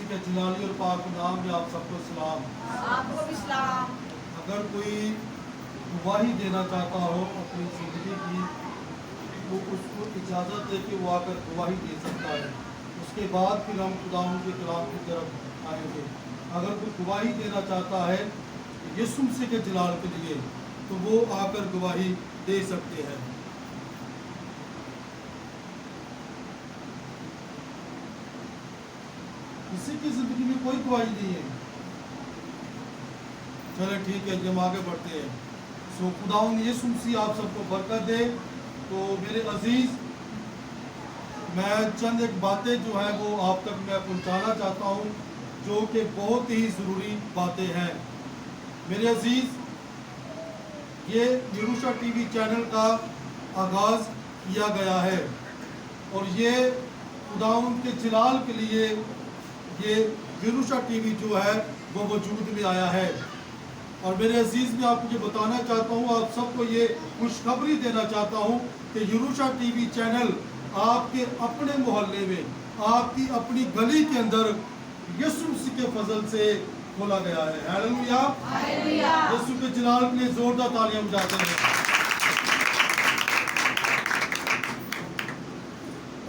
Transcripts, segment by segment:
मसीह के जलाली और पाक नाम में आप सबको सलाम। आपको भी सलाम। अगर कोई गवाही देना चाहता हो अपनी ज़िंदगी की, वो उसको इजाज़त दे कि वो आकर गवाही दे सकता है। उसके बाद फिर हम खुदावंद के कलाम की तरफ आएंगे। अगर कोई गवाही देना चाहता है यीशु मसीह के जलाल के लिए, तो वो आकर गवाही दे सकते हैं। किसी की जिंदगी में कोई गवाही नहीं है, चले ठीक है, हम आगे बढ़ते हैं। सो खुदावंद यीशु मसीह आप सबको बरकत दे। तो मेरे अजीज, मैं चंद एक बातें जो है वो आप तक मैं पहुंचाना चाहता हूं, जो कि बहुत ही ज़रूरी बातें हैं। मेरे अजीज, ये यरूशा टीवी चैनल का आगाज़ किया गया है और ये खुदावंद के जलाल के लिए ये यरूशा टीवी जो है वो वजूद में आया है। और मेरे अजीज़, मैं आपको ये बताना चाहता हूँ, आप सबको ये खुशखबरी देना चाहता हूँ कि यरूशा टीवी चैनल आपके अपने मोहल्ले में, आपकी अपनी गली के अंदर यीशु मसीह के फजल से खोला गया है। Hallelujah, hallelujah. यीशु के जलाल के लिए जोरदार तालियां बजाते हैं।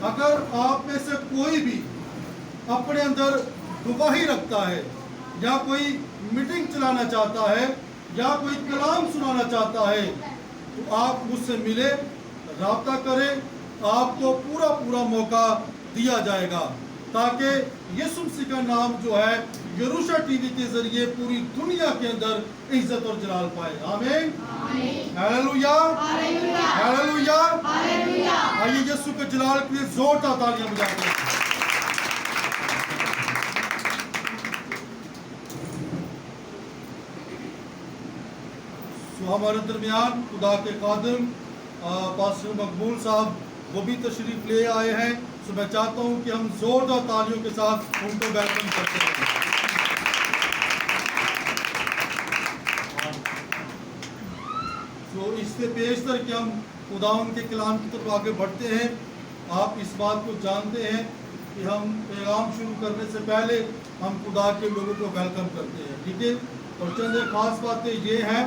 अगर आप में से कोई भी अपने अंदर गवाही रखता है, या कोई मीटिंग चलाना चाहता है, या कोई कलाम सुनाना चाहता है, तो आप मुझसे मिले, राब्ता करें। आपको पूरा पूरा मौका दिया जाएगा ताकि यीशु मसीह का नाम जो है यरूशा टीवी के जरिए पूरी दुनिया के अंदर इज्जत और जलाल पाए। आमीन, हालेलुया, हालेलुया, हालेलुया, हालेलुया। आइए यीशु के जलाल के लिए जोरदार तालियां बजाते हैं। हमारे दरमियान खुदा के खादिम पास्टर मकबूल साहब वो भी तशरीफ ले आए हैं। सो मैं चाहता हूं कि हम जोरदार तालियों के साथ उनको वेलकम करते हैं। तो इससे पेशतर कि हम खुदावंद के कलाम की तरफ आगे बढ़ते हैं। आप इस बात को जानते हैं कि हम पैगाम शुरू करने से पहले हम खुदा के लोगों को वेलकम करते हैं, ठीक है। और चंद एक खास बातें ये हैं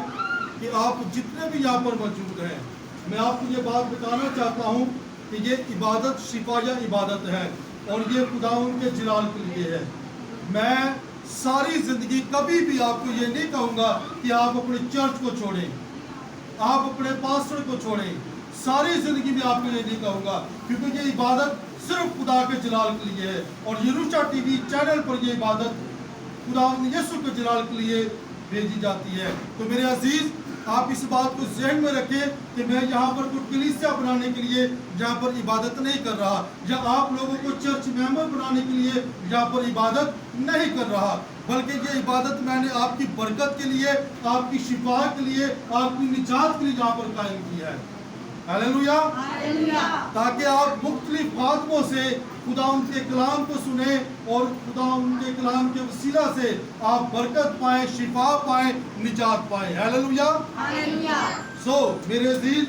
कि आप जितने भी यहाँ पर मौजूद हैं, मैं आपको ये बात बताना चाहता हूँ कि ये इबादत शिफाया इबादत है और ये खुदावंद के जलाल के लिए है। मैं सारी ज़िंदगी कभी भी आपको ये नहीं कहूँगा कि आप अपने चर्च को छोड़ें, आप अपने पास्टर को छोड़ें। सारी ज़िंदगी में आपको ये नहीं कहूँगा, क्योंकि ये इबादत सिर्फ खुदा के जलाल के लिए है। और यरूशा टीवी चैनल पर ये इबादत खुदावंद यीशु के जलाल के लिए भेजी जाती है। तो मेरे अजीज, आप इस बात को ज़हन में रखें कि मैं यहाँ पर कोई कलीसिया बनाने के लिए यहाँ पर इबादत नहीं कर रहा, या आप लोगों को चर्च मेंबर बनाने के लिए यहाँ पर इबादत नहीं कर रहा, बल्कि ये इबादत मैंने आपकी बरकत के लिए, आपकी शिफा के लिए, आपकी निजात के लिए यहाँ पर कायम की है। Hallelujah, hallelujah. ताकि आप मुख्तलिफ खातमों से खुदावंद के कलाम को सुने और खुदावंद के कलाम के वसीला से आप बरकत पाएं, शिफा पाएं, निजात पाएं। Hallelujah, hallelujah. सो मेरे अजीज,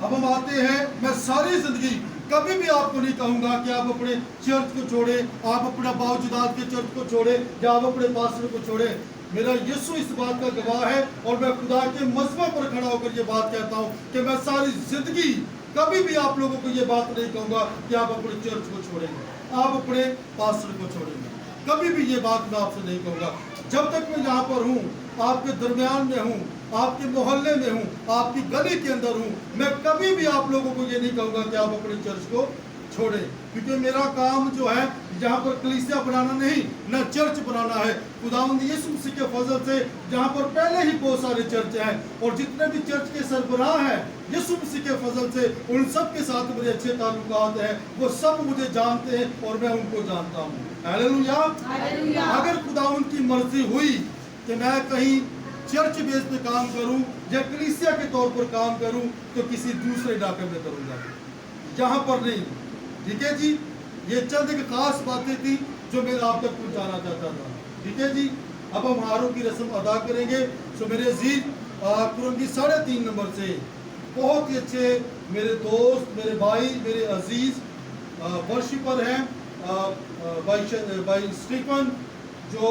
अब हम आते हैं। मैं सारी जिंदगी कभी भी आपको नहीं कहूंगा कि आप अपने चर्च को छोड़े, आप अपना बावजूदात के चर्च को छोड़े, या आप अपने पास्टर को छोड़े। मेरा यीशु इस बात का गवाह है और मैं खुदा के मज़बा पर खड़ा होकर ये बात कहता हूँ कि मैं सारी जिंदगी कभी भी आप लोगों को ये बात नहीं कहूँगा कि आप अपने चर्च को छोड़ेंगे, आप अपने पास्टर को छोड़ेंगे। कभी भी ये बात मैं आपसे नहीं कहूँगा। जब तक मैं यहाँ पर हूँ, आपके दरमियान में हूँ, आपके मोहल्ले में हूँ, आपकी गली के अंदर हूँ, मैं कभी भी आप लोगों को ये नहीं कहूँगा कि आप अपने चर्च को छोड़े, क्योंकि मेरा काम जो है यहाँ पर कलीसिया बनाना नहीं, न चर्च बनाना है। खुदावंद यीशु मसीह के फजल से जहाँ पर पहले ही बहुत सारे चर्च हैं, और जितने भी चर्च के सरबराह हैं यीशु मसीह के फजल से उन सब के साथ मेरे अच्छे ताल्लुकात हैं। वो सब मुझे जानते हैं और मैं उनको जानता हूँ। Hallelujah, hallelujah. अगर खुदावंद की मर्जी हुई कि मैं कहीं चर्च बेस पे काम करूं या कलीसिया के तौर पर काम करूं, तो किसी दूसरे इलाके में करूंगा, यहाँ पर नहीं। ठीक है जी, ये चंद एक खास बातें थी जो मैं आप तक पहुंचाना चाहता था। ठीक है जी, अब हम हारों की रस्म अदा करेंगे। सो मेरे अजीज, कुरंगी 3.5 नंबर से बहुत ही अच्छे मेरे दोस्त, मेरे भाई, मेरे अजीज वर्शिपर हैं भाई स्टीफन जो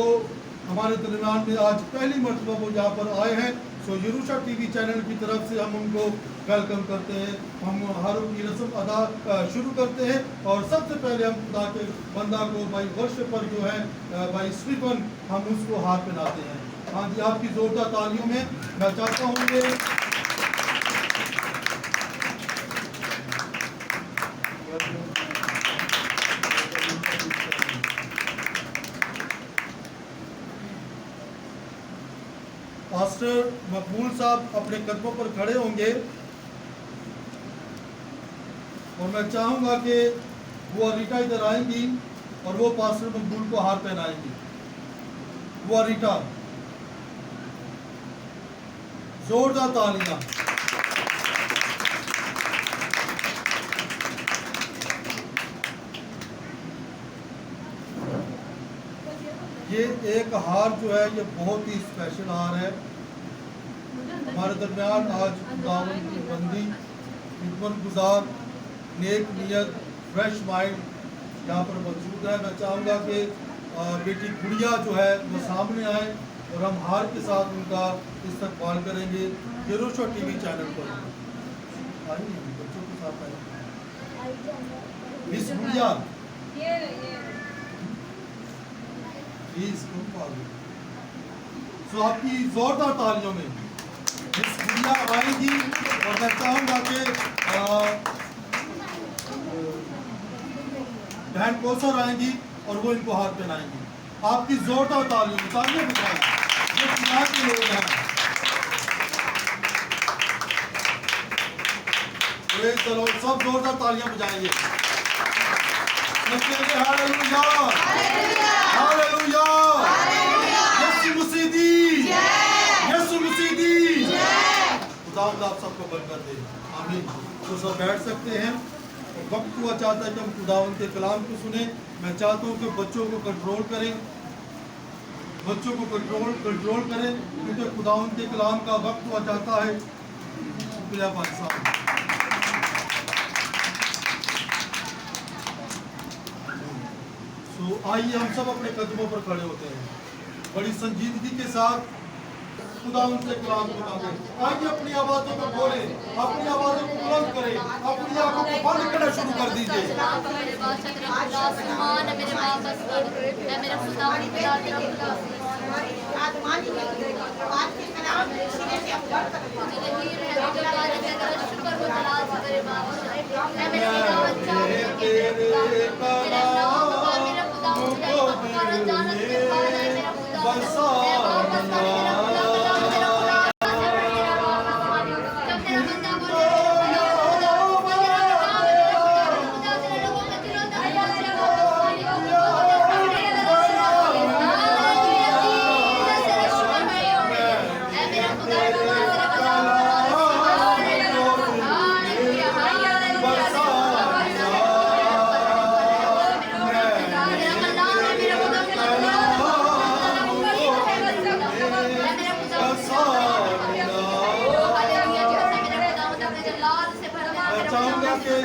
हमारे दरमियान में आज पहली मरतबा वो यहाँ पर आए हैं। सो यरूशा टीवी चैनल की तरफ से हम उनको वेलकम करते हैं। हम हारून की रस्म अदा शुरू करते हैं और सबसे पहले हम खुदा के बंदा को भाई वर्ष पर जो है भाई स्टीफन हम उसको हाथ पहनाते हैं। हाँ जी, आपकी जोरदार तालियों में मैं चाहता हूँ कि पास्टर मकबूल साहब अपने कदमों पर खड़े होंगे और मैं चाहूंगा कि वो अरीटा इधर आएंगी और वो पास्टर मकबूल को हार पहनाएंगी। वो अरीटा, जोरदार तालियां। ये एक हार जो है ये बहुत ही स्पेशल हार है। हमारे दरमियान आज खुदावन की बंदी, खिदमत गुजार, नेक नियत, फ्रेश माइंड यहाँ पर मौजूद है। मैं चाहूँगा कि बेटी गुड़िया जो है वो सामने आए और हम हार के साथ उनका इस्तकबाल करेंगे। यरूशा टीवी चैनल पर आइए, बच्चों के साथ आइए। मिस गुड़िया सो आपकी जोरदार तालियों में मिस गुड़िया आएंगी और मैं चाहूँगा कि बहन कौसर आएंगी और वो इनको हाथ पहनाएंगी। आपकी जोरदार तालियां बजाएं, ये खुदा के लोग हैं। चलो सब जोरदार तालियां बजाएंगे। हालेलुया, हालेलुया, यीशु मसीह दी, यीशु मसीह दी। खुदा आप सबको बरकत दे, आमीन। तो सब बैठ सकते हैं। वक्त हुआ चाहता है कि हम खुदावंद के कलाम को सुने। मैं चाहता हूँ कि बच्चों को कंट्रोल करें, बच्चों को कंट्रोल करें, क्योंकि खुदावंद के कलाम का वक्त हुआ चाहता है। शुक्रिया भाई साहब। तो आइए हम सब अपने कदमों पर खड़े होते हैं, बड़ी संजीदगी के साथ खुदावंद के कलाम को मांगे। आइए अपनी आवाज़ों को बोलें, अपनी आवाज़ों को बुलंद करें, अपनी आंखों को बंद करना शुरू कर दीजिए।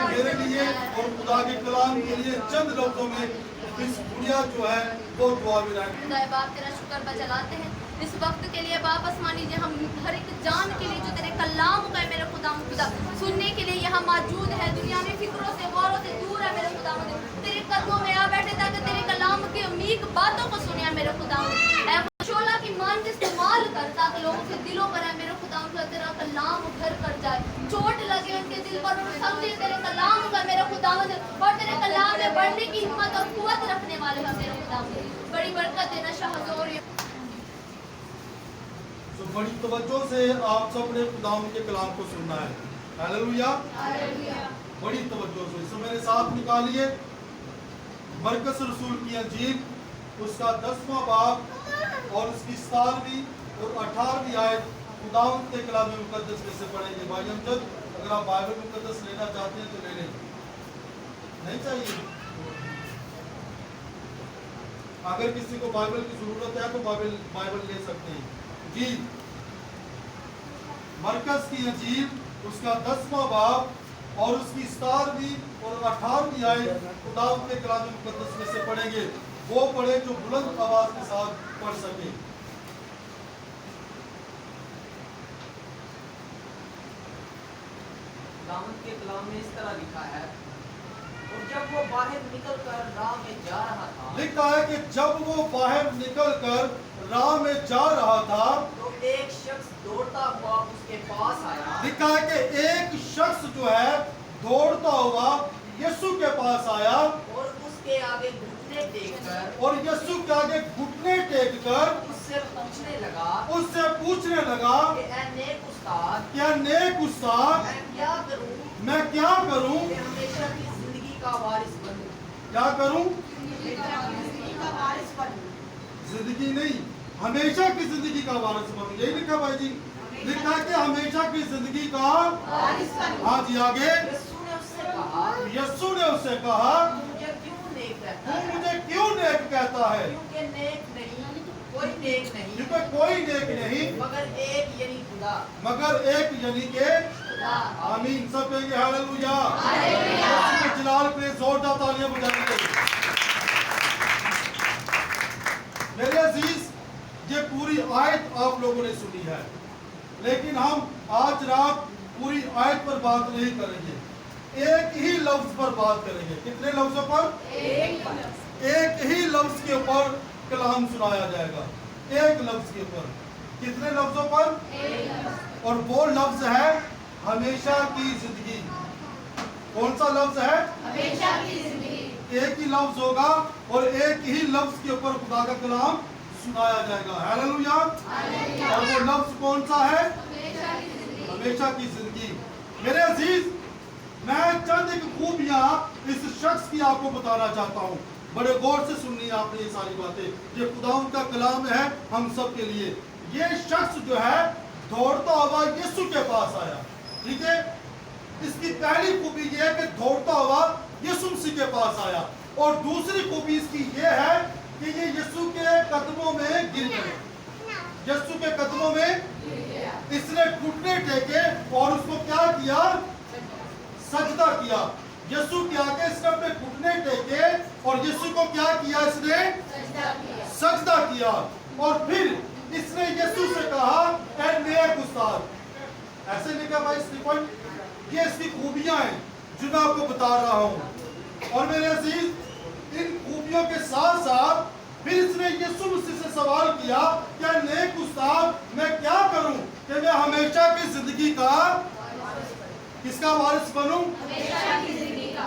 मेरे लिए और खुदा के कलाम के लिए चंद लफ्जों में इस गुड़िया जो है वो दुआ भी रहे। खुदा बाप तेरा शुक्र बजलाते हैं इस वक्त के लिए। बाप आसमानी जी हम हर एक जान के लिए जो तेरे कलाम का है मेरे खुदा सुनने के लिए यहाँ मौजूद है। दुनिया में फिक्रों से गौरों से दूर है मेरे खुदा, तेरे कदमों में आ बैठे ताकि तेरे कलाम की अमीक बातों को सुने मेरे खुदा। शोला की मान के इस्तेमाल कर ताकि लोगों के दिलों पर है मेरे खुदा तेरा कलाम घर कर जाए, चोट लगे उनके दिल पर और समझे तेरे कलाम का मेरे खुदा और तेरे कलाम में बढ़ने की हिम्मत और कुव्वत रखने वाले हैं मेरे खुदा। बड़ी बरकत देना शाहजोर। तो बड़ी तवज्जो से आप सब ने खुदावंद के कलाम को सुनना है। हालेलुया, बड़ी तवज्जो से। सो मेरे साथ निकालिए मरकस रसूल की अंजील उसका 10वां बाब और उसकी 17वीं और 18वीं आयत खुदावंद के कलाम मुकद्दस में से पढ़ेंगे। भाई अमजद, अगर आप बाइबल मुकद्दस लेना चाहते हैं तो ले लें, नहीं चाहिए? अगर किसी को बाइबल की जरूरत है तो बाइबल ले सकते हैं जी। मरकस की अंजील उसका 10वां बाब और उसकी 17वीं और 18वीं आयत खुदावंद के कलाम मुकद्दस में से पढ़ेंगे। वो पढ़े जो बुलंद आवाज के साथ पढ़ सके। खुदावंद के कलाम में इस तरह लिखा है, और जब वो बाहर निकलकर राह में जा रहा था, लिखा है कि जब वो बाहर निकलकर राह में जा रहा था, तो एक शख्स दौड़ता हुआ उसके पास आया लिखा है कि एक शख्स जो है दौड़ता हुआ यीशु के पास आया और उसके आगे घुटने टेककर और यीशु के आगे घुटने टेक कर उससे पूछने लगा उससे पूछने लगा कि ऐ नेक उस्ताद, क्या नेक उस्ताद मैं क्या करूं मैं क्या करूं, कि हमेशा की जिंदगी का वारिस बनूं? क्या करूं, जिंदगी का वारिस बनूं। जिंदगी नहीं हमेशा की जिंदगी का वारिस बनूं। यही लिखा भाई जी, लिखा है कि हमेशा की जिंदगी का वारिस बनूं। हाँ जी आगे यीशु ने उससे कहा, यीशु ने उससे कहा मुझे क्यों नेक कहता तू है? मुझे क्यों नेक कहता है, क्योंकि नेक नहीं, कोई नेक नहीं, क्योंकि कोई नेक नहीं मगर एक यानी खुदा। मगर एक यानी के आमीन। सब कहेंगे हालेलुया। यीशु के जलाल पे जोरदार तालियां बजाएंगे। मेरे अजीज, ये पूरी आयत आप लोगों ने सुनी है, लेकिन हम आज रात पूरी आयत पर बात नहीं करेंगे, एक ही लफ्ज पर बात करेंगे। कितने लफ्जों पर? एक ही लफ्ज के ऊपर कलाम सुनाया जाएगा, एक लफ्ज के ऊपर। कितने लफ्जों पर? और वो लफ्ज है हमेशा की जिंदगी। कौन सा लफ्ज है? हमेशा की जिंदगी। एक ही लफ्ज होगा और एक ही लफ्ज के ऊपर खुदा का कलाम सुनाया जाएगा। हालेलुया। और वो लफ्ज कौन सा है? हमेशा की जिंदगी। मेरे अजीज, मैं चंद एक खूबियां इस शख्स की आपको बताना चाहता हूं। बड़े गौर से सुननी है आपने ये सारी बातें। ये खुदावंद का कलाम है हम सब के लिए। ये शख्स जो है दौड़ता हुआ यीशु के पास आया। ठीक है, इसकी पहली खूबी ये है कि दौड़ता हुआ यीशु मसीह के पास आया, और दूसरी खूबी इसकी ये है कि ये यीशु के कदमों में गिर गए। यीशु के कदमों में इसने घुटने टेके और उसको क्या किया? सजदा किया। यीशु के आगे इसने अपने घुटने टेके और यीशु को क्या किया? इसने सजदा किया। और फिर इसने यीशु से कहा, ऐ नेक उस्ताद। ऐसे लिखा भाई स्टीफन, ये इसकी खूबियां हैं जो मैं आपको बता रहा हूं। और मेरे अजीज, इन खूबियों के साथ साथ फिर इसने यीशु मसीह से सवाल किया, क्या नेक उस्ताद मैं क्या करूं कि मैं हमेशा की जिंदगी का किसका वारिस बनूं? हमेशा की जिंदगी का।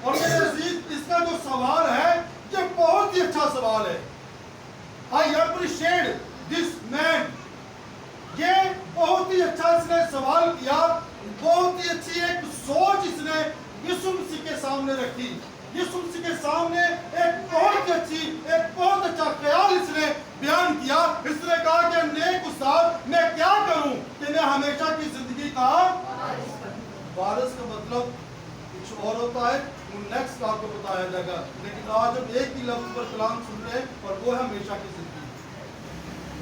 और मेरे अजीज, इसका जो सवाल है ये बहुत ही अच्छा सवाल है। I appreciate this man. ये बहुत ही अच्छा इसने सवाल किया, बहुत ही अच्छी एक सोच इसने यीशु मसीह के सामने रखी। यीशु मसीह के सामने एक बहुत अच्छी, एक बहुत अच्छा ख्याल इसने बयान किया। इसने कहा कि नेक उस्ताद मैं क्या करूं कि मैं हमेशा की जिंदगी का वारिस। का मतलब कुछ और होता है, वो नेक्स्ट आपको बताया जाएगा। लेकिन आज हम एक ही लफ्ज पर कलाम सुन रहे हैं और वो है हमेशा की जिंदगी।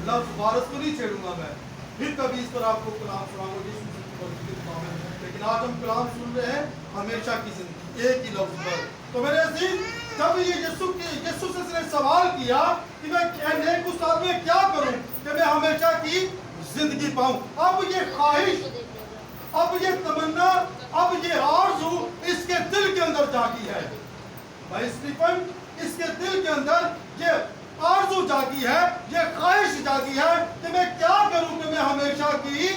लफ्ज वारिस को नहीं छेड़ूंगा मैं, फिर कभी इस पर आपको कलाम सुनाऊंगा यीशु मसीह की मर्जी के मुताबिक। लेकिन आज हम कलाम सुन रहे हैं हमेशा की जिंदगी, एक ही लफ्ज पर। तो मेरे अजीज, जब ये यीशु से इसने सवाल किया कि मैं नेक उस्ताद में क्या करूं कि मैं हमेशा की जिंदगी पाऊं, अब ये ख्वाहिश, अब ये तमन्ना, अब ये आरज़ू इसके दिल के अंदर जागी है। भाई स्टीफन, इसके दिल के अंदर ये आरज़ू जागी है, ये ख्वाहिश जागी है कि मैं क्या करूं कि मैं हमेशा की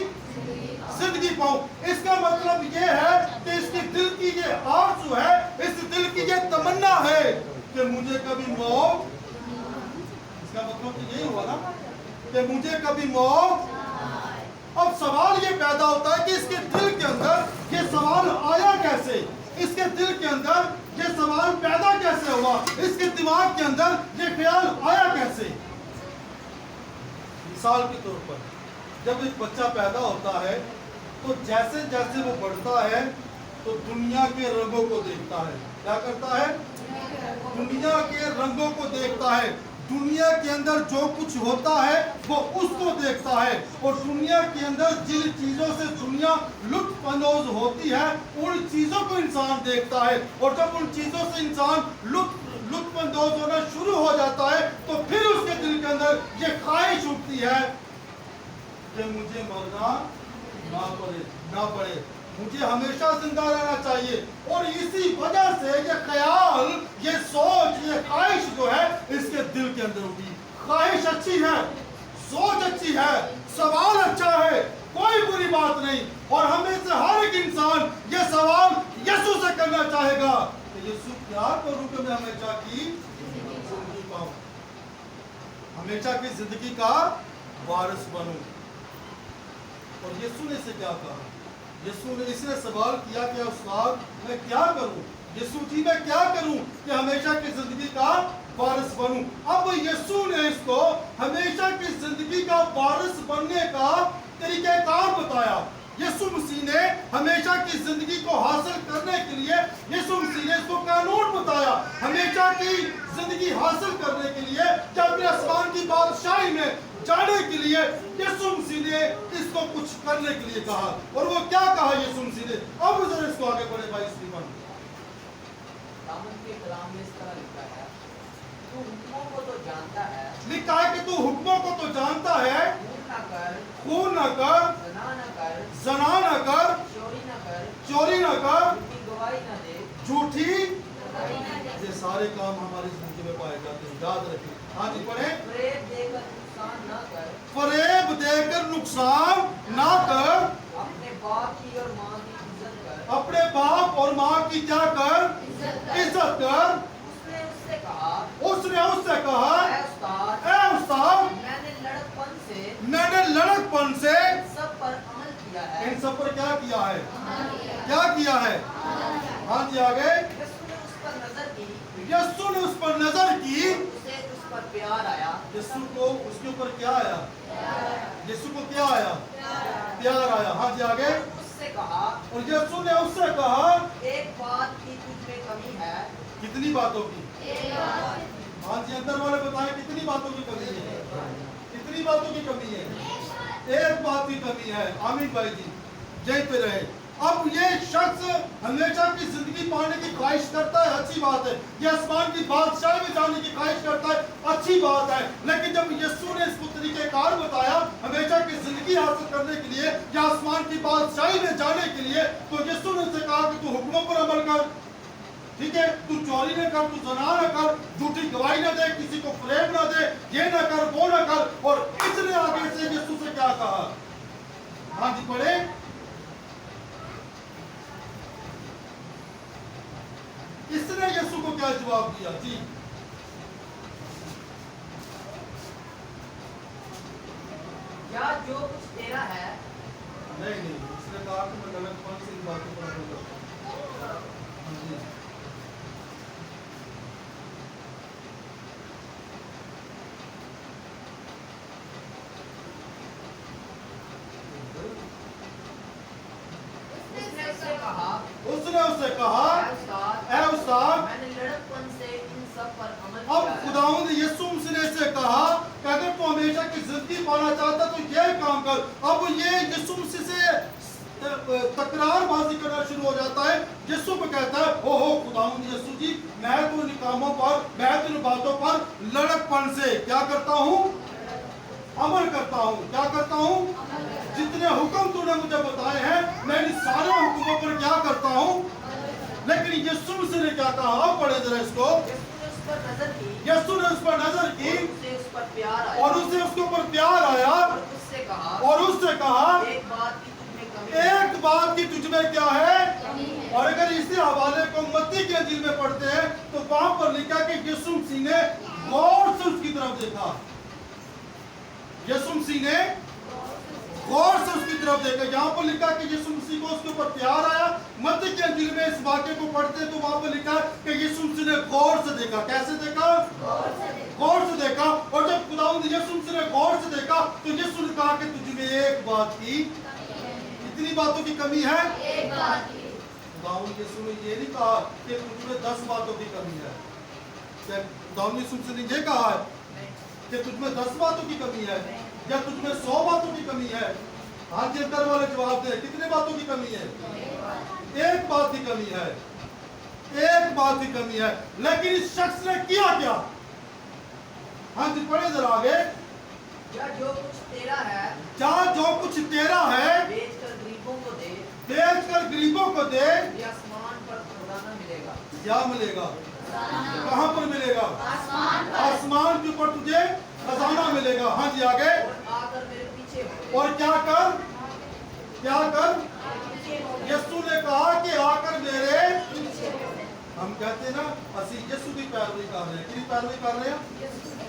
जिंदगी पाऊं। इसका मतलब ये है कि इसके दिल की ये आरज़ू है, इस दिल की ये तमन्ना है कि मुझे कभी मौत, इसका मतलब तो यही हुआ ना कि मुझे कभी मौत। अब सवाल ये पैदा होता है कि इसके दिल के अंदर ये सवाल आया कैसे, इसके दिल के अंदर ये सवाल पैदा कैसे हुआ, इसके दिमाग के अंदर ये ख्याल आया कैसे। मिसाल के तौर पर जब एक बच्चा पैदा होता है तो जैसे जैसे वो बढ़ता है तो दुनिया के रंगों को देखता है। क्या करता है? दुनिया के रंगों को देखता है, दुनिया के अंदर जो कुछ होता है वो उसको देखता है, और दुनिया के अंदर जिन चीजों से दुनिया लुत्फ अंदोज होती है उन चीजों को इंसान देखता है, और जब उन चीजों से इंसान लुत्फ अंदोज होना शुरू हो जाता है तो फिर उसके दिल के अंदर ये ख्वाहिश उठती है कि मुझे मरना ना पड़े, मुझे हमेशा जिंदा रहना चाहिए। और इसी वजह से ये ख्याल, ये सोच, ये ख्वाहिश जो है इसके दिल के अंदर उठी। ख्वाहिश अच्छी है, सोच अच्छी है, सवाल अच्छा है, कोई बुरी बात नहीं, और हमें से हर एक इंसान ये सवाल यीशु से करना चाहेगा कि यीशु क्या करूं कि मैं हमेशा की जिंदगी पाऊं, हमेशा की जिंदगी का वारिस बनूं। और यीशु ने इसे क्या कहा? यीशु ने इसने सवाल किया कि उस्ताद मैं क्या करूं, यीशु जी मैं क्या करूं कि हमेशा की जिंदगी का वारिस बनूं। अब यीशु ने इसको हमेशा की जिंदगी का वारिस बनने का तरीक़ाकार बताया। यीशु मसीह ने हमेशा की जिंदगी को हासिल करने के लिए यीशु मसीह ने इसको कानून बताया। हमेशा की जिंदगी हासिल करने के लिए या अपने आसमान की बादशाही में जाने के लिए यीशु मसीह ने इसको कुछ करने के लिए कहा। और वो क्या कहा यीशु मसीह ने? अब जरा इसको आगे बढ़े भाई स्टीफन। दामन के कलाम में इस तरह लिखा है, तू हुक्मों को तो जानता है, लिखा है कि तू हुक्मों को तो जानता है, खून न कर, ज़ना न कर, चोरी न कर, झूठी, ये सारे काम हमारी जिंदगी में पाए जाते हैं, याद रखिए। हाँ जी पढ़े। फरेब देकर नुकसान ना कर, अपने बाप की और माँ की इज्जत कर, अपने बाप और माँ की क्या कर? इज्जत कर। उसने उससे कहा ए उस्ताद मैंने लड़कपन से सब पर अमल किया है, इन सब पर क्या किया है? क्या किया है? हाँ जी आगे। यीशु ने उस पर नजर की, यीशु ने उस पर नजर की, उसे उस पर प्यार आया, यीशु को उसके ऊपर क्या आया? यीशु को क्या आया? प्यार आया। हाँ जी आगे। उससे कहा, और यीशु ने उससे कहा एक बात की तुझ में कमी है। कितनी बातों की? हाँ जी अंदर वाले बताएं कितनी बातों की कमी है? कितनी बातों की कमी है? एक बात की कमी है। आमीन भाई जी, यहीं पे रहे। अब ये शख्स हमेशा की जिंदगी पाने की ख्वाहिश करता है, अच्छी बात है। ये आसमान की बादशाही में जाने की ख्वाहिश करता है, अच्छी बात है। लेकिन जब यीशु ने इसको तरीक़ेकार बताया हमेशा की जिंदगी हासिल करने के लिए या आसमान की बादशाही में जाने के लिए, तो यीशु ने उसे कहा कि तू हुक्मों पर अमल कर, ठीक है, तू चोरी न कर, तू ज़ना न कर, झूठी गवाही न दे, किसी को फरेब न दे, ये न कर, वो न कर। और इसने आगे से यीशु से क्या कहा? हाँ जी पढ़े। इसने यीशु को क्या जवाब दिया? जी या जो कुछ तेरा है, नहीं, इसने कहा कि मैं लड़कपन से इन बातों पर अमल करता हूं। हाँ जी उसने उससे कहा ए उस्ताद मैंने लड़कपन से इन सब पर अमल अब किया है। खुदावंद यीशु मसीह ने से कहा कि अगर तू हमेशा की जिंदगी पाना चाहता तो ये काम कर। अब ये यीशु मसीह से तकरारबाजी करना शुरू हो जाता है। यीशु को कहता है ओहो खुदावंद यीशु जी, मैं तो इन कामों पर, मैं तो इन बातों पर लड़कपन से क्या करता हूँ? अमल करता हूँ। क्या करता हूँ? जितने हुक्म तूने मुझे बताए हैं मैं इन सारे हुक्मों पर क्या करता हूँ। लेकिन यीशु मसीह ने क्या कहा? आप पढ़े जरा इसको। यीशु ने उस पर नजर की और उसे उसके ऊपर प्यार आया और उससे कहा एक बात की तुझ में क्या है? और अगर इसी हवाले को मत्ती के अंजील में पढ़ते हैं तो वहां पर लिखा कि यीशु मसीह ने गौर से उसकी तरफ देखा। यीशु मसीह ने गौर से उसकी तरफ देखा। यहाँ पर लिखा कि यीशु मसीह को उसके ऊपर प्यार आया। मत्ती के अंजील में इस वाक्य को पढ़ते हैं तो वहां पर लिखा कि यीशु मसीह ने गौर से देखा। कैसे देखा? गौर से देखा। और जब खुदावंद यीशु मसीह ने गौर से देखा तो यीशु ने कहा कि तुझ में एक बात की, कितनी बातों की कमी है? एक बात की। खुदावंद यीशु ने ये नहीं कहा कि तुझ में 10 बातों की कमी है। खुदावंद यीशु मसीह ने ये कहा है کہ تجھ میں 10 باتوں کی کمی ہے یا تجھ میں 100 باتوں کی کمی ہے؟ ہاں جی اندر والے جواب دیں، کتنے باتوں کی کمی ہے؟ ایک بات کی کمی ہے، ایک بات کی کمی ہے۔ لیکن اس شخص نے کیا کیا؟ ہاں جی پڑھیں ذرا آگے۔ یا جو کچھ تیرا ہے جا جو کچھ تیرا ہے بیچ کر غریبوں کو دے، بیچ کر غریبوں کو دے، یہ آسمان پر خزانہ ملے گا۔ کیا ملے گا؟ کہاں پر ملے گا؟ आसमान آسمان کے اوپر تجھے خزانہ ملے گا۔ ہاں جی آگے۔ اور آ کر میرے پیچھے ہو۔ اور کیا کر؟ کیا کر؟ یسوع نے کہا کہ آ کر میرے، ہم کہتے ہیں نا اسی یسوع کی پیروی کر رہے ہیں۔ کس پیروی کر رہے ہیں؟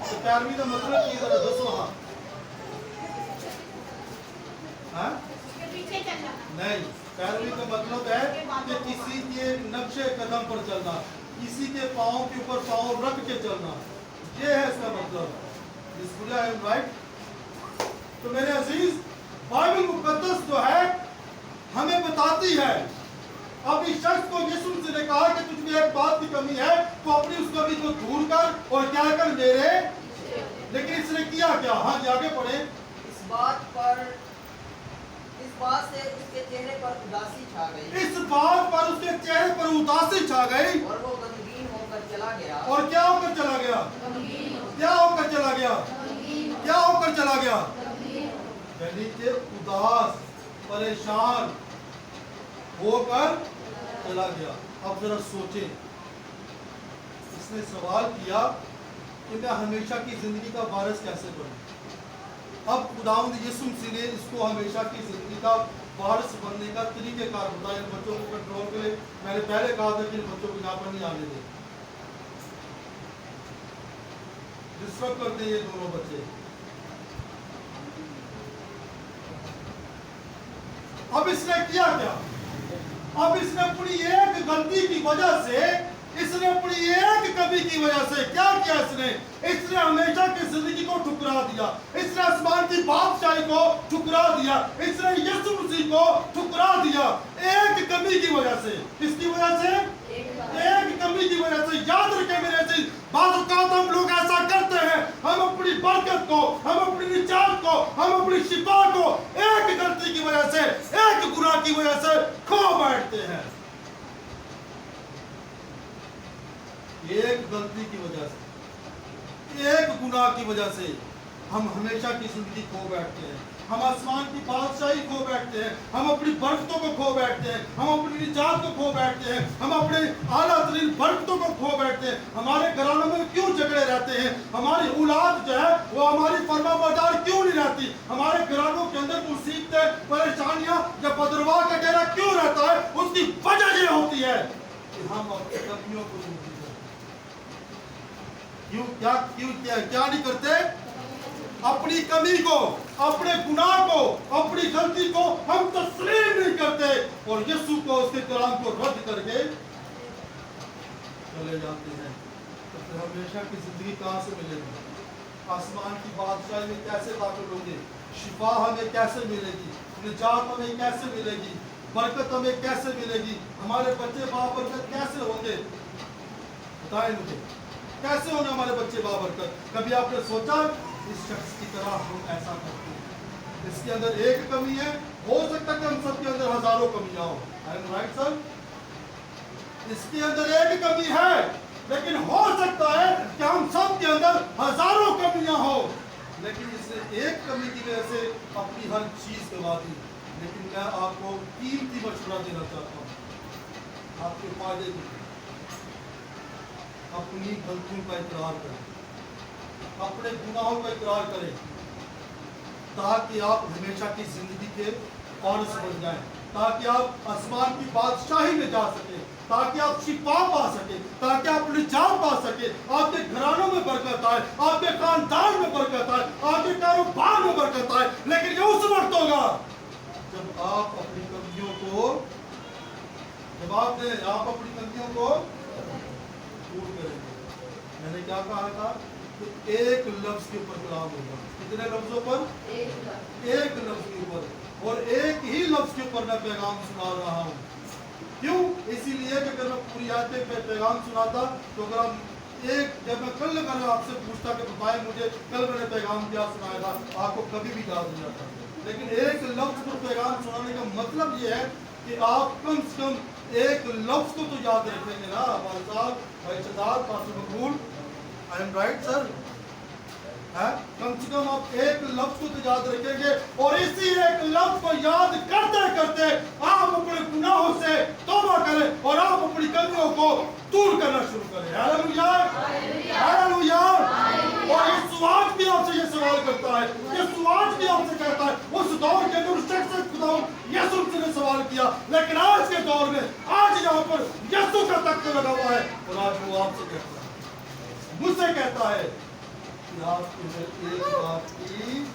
تو پیروی کا مطلب کی ذرا دسو ہاں۔ ہاں पीछे चलना نہیں، پیروی کا مطلب ہے کہ کسی کے نقش قدم پر چلنا، کسی کے پاؤں کے اوپر پاؤں رکھ کے چلنا، یہ ہے اس کا مطلب۔ اس بلا ہے رائٹ۔ تو میرے عزیز بائبل مقدس جو ہے ہمیں بتاتی ہے، اب اس شخص کو یسوع سے نے کہا کہ تجھ میں ایک بات کی کمی ہے تو اپنی اس کمی کو دور کر اور کیا کر میرے، لیکن اس نے کیا کیا؟ ہاں جی آگے پڑھیں۔ اس بات سے اس کے چہرے پر اداسی چھا گئی، اس بات پر اس کے چہرے پر اداسی چھا گئی اور وہ غمگین ہو کر چلا گیا۔ اور کیا ہو کر چلا گیا؟ کیا ہو کر چلا گیا؟ کیا ہو کر چلا گیا؟ یعنی کہ اداس، پریشان ہو کر چلا گیا۔ اب ذرا سوچیں، اس نے سوال کیا کہ میں ہمیشہ کی زندگی کا وارث کیسے بنوں؟ اب خداوند یسوع مسیح نے اس کو ہمیشہ کی زندگی کا وارث بننے کا طریقہ کار بتایا۔ ان بچوں کو کنٹرول کے لیے میں نے پہلے کہا تھا کہ ان بچوں کو یہاں پر نہیں آنے دیں، ڈسٹرب کرتے ہیں یہ دونوں بچے۔ اب اس نے کیا کیا؟ اب اس نے اپنی ایک غلطی کی وجہ سے، اس نے اپنی ایک کمی کی وجہ سے کیا کیا؟ اس نے ہمیشہ کی زندگی کو ٹھکرا دیا، اس نے آسمان کی بادشاہی کو ٹھکرا دیا، اس نے یسوع مسیح کو ٹھکرا دیا ایک کمی کی وجہ سے۔ کس کی وجہ سے؟ ایک کمی کی وجہ سے۔ یاد رکھیں میرے عزیز، بعض اوقات ہم لوگ ایسا کرتے ہیں، ہم اپنی برکت کو، ہم اپنی نجات کو، ہم اپنی شفا کو ایک غلطی کی وجہ سے، ایک گناہ کی وجہ سے کھو بیٹھتے ہیں۔ ایک غلطی کی وجہ سے، ایک گناہ کی وجہ سے ہم ہمیشہ کی زندگی کھو بیٹھتے ہیں، ہم آسمان کی بادشاہی کھو بیٹھتے ہیں، ہم اپنی برکتوں کو کھو بیٹھتے ہیں، ہم اپنی نجات کو کھو بیٹھتے ہیں، ہم اپنے اعلیٰ ترین برکتوں کو کھو بیٹھتے ہیں۔ ہمارے گھرانوں میں کیوں جھگڑے رہتے ہیں؟ ہماری اولاد جو ہے وہ ہماری فرما بردار کیوں نہیں رہتی؟ ہمارے گھرانوں کے اندر مصیبتیں، پریشانیاں یا بدرواہ کا ڈیرا کیوں رہتا ہے؟ اس کی وجہ یہ ہوتی ہے کہ ہم اپنی کمیوں کو نہیں کیا نہیں کرتے؟ اپنی کمی کو، اپنے گناہ کو، اپنی غلطی کو ہم تسلیم نہیں کرتے اور یسوع کو، اس کے کلام کو رد کر کے چلے جاتے ہیں۔ تو پھر ہمیشہ کی زندگی کہاں سے ملے گی؟ آسمان کی بادشاہی میں کیسے داخل ہوگے؟ شفا ہمیں کیسے ملے گی؟ نجات ہمیں کیسے ملے گی؟ برکت ہمیں کیسے ملے گی؟ ہمارے بچے بابرکت کیسے ہوں گے؟ بتائیں مجھے، کیسے ہونا ہمارے بچے بابرکت؟ کبھی آپ نے سوچا اس شخص کی طرح ہم ایسا کرتے ہیں؟ اس کے اندر ایک کمی ہے، ہو سکتا ہے کہ ہم سب کے اندر ہزاروں کمیاں ہوں، رائٹ سر؟ اس کے اندر ایک کمی ہے، لیکن ہو سکتا ہے کہ ہم سب کے اندر ہزاروں کمیاں ہوں، لیکن اس نے ایک کمی کی وجہ سے اپنی ہر چیز گوا دی۔ لیکن میں آپ کو قیمتی مشورہ دینا چاہتا ہوں، آپ کے فائدے کے لیے اپنی غلطیوں کا اقرار کریں، اپنے گناہوں کا اقرار کریں، تاکہ آپ ہمیشہ کی زندگی کے وارث بن جائیں، تاکہ آپ آسمان کی بادشاہی میں جا سکیں، تاکہ آپ شفا پا سکیں، تاکہ آپ نجات پا سکیں، آپ کے گھرانوں میں برکت آئے، آپ کے خاندان میں برکت آئے، آپ کے کاروبار میں برکت آئے۔ لیکن یہ اس وقت ہوگا جب آپ اپنی کمیوں کو، جب آپ اپنی کمیوں کو دور کریں گے۔ میں نے کیا کہا تھا کہ ایک لفظ کے اوپر کلام ہوگا۔ کتنے لفظوں پر؟ ایک لفظ کے اوپر، اور ایک ہی لفظ کے اوپر میں پیغام سنا رہا ہوں۔ کیوں؟ اسی لیے کہ اگر میں پوری آیت پہ پیغام سناتا تو اگر ہم एक जब मैं कल अगर आपसे पूछता कि बताएं मुझे कल मैंने पैगाम क्या सुनाया था, आपको कभी भी याद नहीं आता। लेकिन एक लफ्ज पर पैगाम सुनाने का मतलब ये है कि आप कम से कम एक लफ्ज को तो याद रखेंगे ना। भाई साहब, भाई Shahzad, pastor Maqbool, I am right sir? कम से कम आप एक लफ्ज को तो याद रखेंगे, और इसी एक लफ्ज को याद करते करते आप अपने गुनाहों से तौबा करें और आप अपनी कमियों को दूर करना शुरू करें। Hallelujah, hallelujah. और यीशु आज भी आपसे ये सवाल करता है, यीशु आज भी आपसे कहता है। उस दौर के अंदर उस शख्स से खुदा यीशु ने सवाल किया, लेकिन आज के दौर में आज यहाँ पर यीशु का तख्त लगा हुआ है और आज वो आपसे कहता है, मुझसे कहता है कि आपके अंदर एक बात की,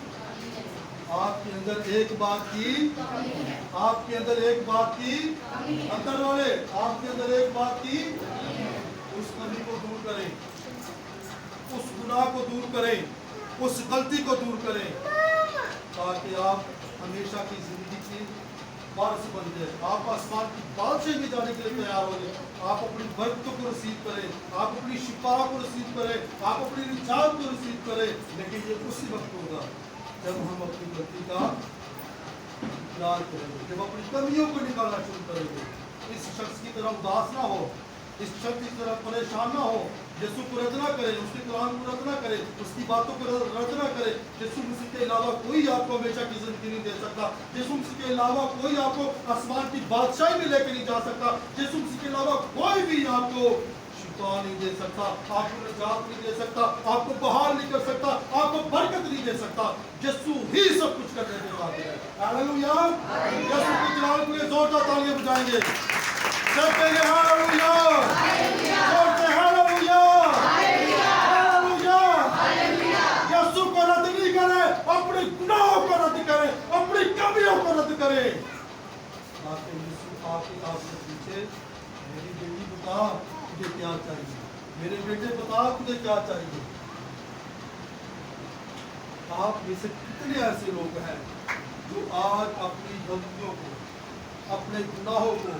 आपके अंदर एक बात की, आपके अंदर एक बात की, अंदर वाले आपके अंदर एक बात की, उस कमी को दूर करें, उस गुनाह को दूर करें, उस गलती को दूर करें, ताकि आप हमेशा की जिंदगी की वारिस बन जाए। आप आसमान की बादशाही में जाने के लिए तैयार हो जाए। आप अपनी बरकतों को रिसीव करें, आप अपनी शिफा को रिसीव करें, आप अपनी निजात को रिसीव करें। लेकिन ये उसी वक्त होगा जब हम अपनी गलती का इकरार करेंगे, जब अपनी कमियों को निकालना शुरू करेंगे। इस शख्स की तरह उदास ना हो, इस शख्स की तरह परेशान ना हो। यीशु को रद्द ना करें, उसके कलाम को रद्द ना करें, उसकी बातों को रद्द ना करें। यीशु मसीह के अलावा कोई आपको हमेशा की जिंदगी नहीं दे सकता। यीशु मसीह के अलावा कोई आपको आसमान की बादशाही में लेकर नहीं जा सकता। यीशु मसीह के अलावा कोई भी आपको शिफा नहीं दे सकता, आपको निजात नहीं दे सकता, आपको बहाल नहीं कर सकता, आपको बरकत नहीं दे सकता। यीशु ही सब कुछ करने के काबिल है। हालेलुया। यीशु के जलाल के लिए जोरदार तालियां बजाएंगे, सब कहेंगे हालेलुया, जोर से हालेलुया, हालेलुया। यीशु को रद्द नहीं करें, अपने गुनाहों को रद्द करें, अपनी कमियों को रद्द करें। ताकि यीशु आपसे पूछे, मेरी बेटी बता तुझे क्या चाहिए, मेरे बेटे बता तुझे क्या चाहिए। आप में से कितने ऐसे लोग हैं जो आज अपनी गलतियों को, अपने गुनाहों को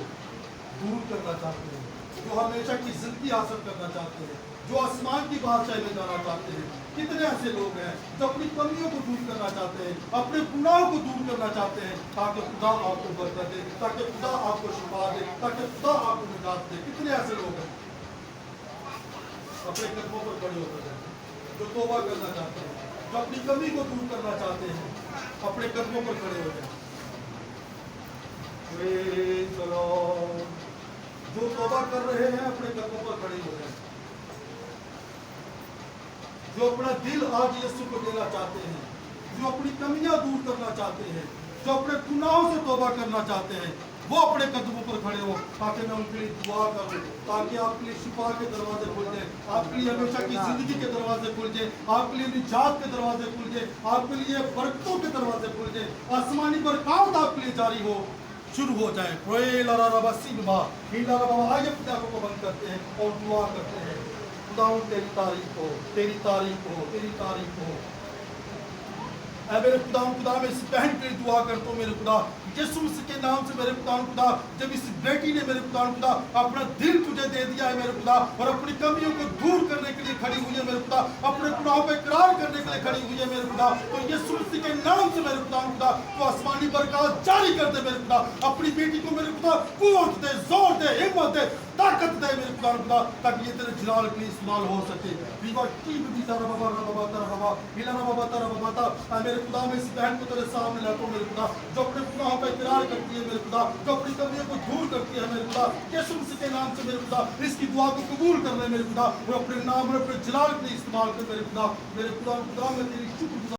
दूर करना चाहते हैं, जो हमेशा की जिंदगी हासिल करना चाहते हैं, जो आसमान की बादशाही में जाना चाहते हैं। कितने ऐसे लोग हैं जो अपनी कमियों को दूर करना चाहते हैं, अपने गुनाहों को दूर करना चाहते हैं, ताकि खुदा आपको बरकत दे, ताकि खुदा आपको शिफा दे, ताकि खुदा आपको निजात दे। कितने ऐसे लोग हैं अपने कदमों पर खड़े होकर जो तौबा करना चाहते हैं, जो अपनी कमी को दूर करना चाहते हैं, अपने कदमों पर खड़े हो जाए। जो तौबा कर रहे हैं अपने कदमों पर खड़े हो जाए, जो अपना दिल आज यीशु को देना चाहते हैं, जो अपनी कमियां दूर करना चाहते हैं, जो अपने गुनाहों से तौबा करना चाहते हैं, वो अपने कदमों पर खड़े हो, ताकि मैं उनके लिए दुआ करूं, ताकि आपके लिए शिफा के दरवाजे खुल जाए, आपके लिए हमेशा की जिंदगी के दरवाजे खुल जाए, आपके लिए निजात के दरवाजे खुल जाए, आपके लिए बरकतों के दरवाजे खुल जाए, आसमानी बरकत आपके लिए जारी हो, शुरू हो जाए। आइए अपनी आंखों को बंद करते हैं और दुआ करते हैं। खुदावंद तेरी तारीफ हो, तेरी तारीफ हो, तेरी तारीफ हो। ऐ मेरे खुदा मैं इस बहन के लिए दुआ करता हूँ। मेरे खुदा यीशु मसीह के नाम से मेरे खुदा जब इस बेटी ने मेरे खुदा अपना दिल तुझे दे दिया है मेरे खुदा, और अपनी कमियों को दूर करने के लिए खड़ी हुई है मेरे खुदा, अपने गुनाहों पे इकरार करने के लिए खड़ी हुई है मेरे खुदा, तो यीशु मसीह के नाम से मेरे खुदा तो आसमानी बरकत जारी कर दे मेरे खुदा। अपनी बेटी को मेरे खुदा कुव्वत दे, जोर दे, हिम्मत दे, ताकत दे मेरे खुदा, ताकि ये तेरे जलाल के लिए इस्तेमाल हो सके। मेरे खुदा मैं इस बहन को तेरे सामने लाता हूँ मेरे खुदा, जो अपने गुनाहों पे इकरार करती है मेरे खुदा, जो अपनी कमियों को दूर करती है मेरे खुदा। यीशु मसीह के नाम से मेरे खुदा इसकी दुआ को कबूल कर ले मेरे खुदा, और अपने नाम और अपने जलाल के लिए इस्तेमाल कर मेरे खुदा। मेरे खुदा मैं तेरी शुक्र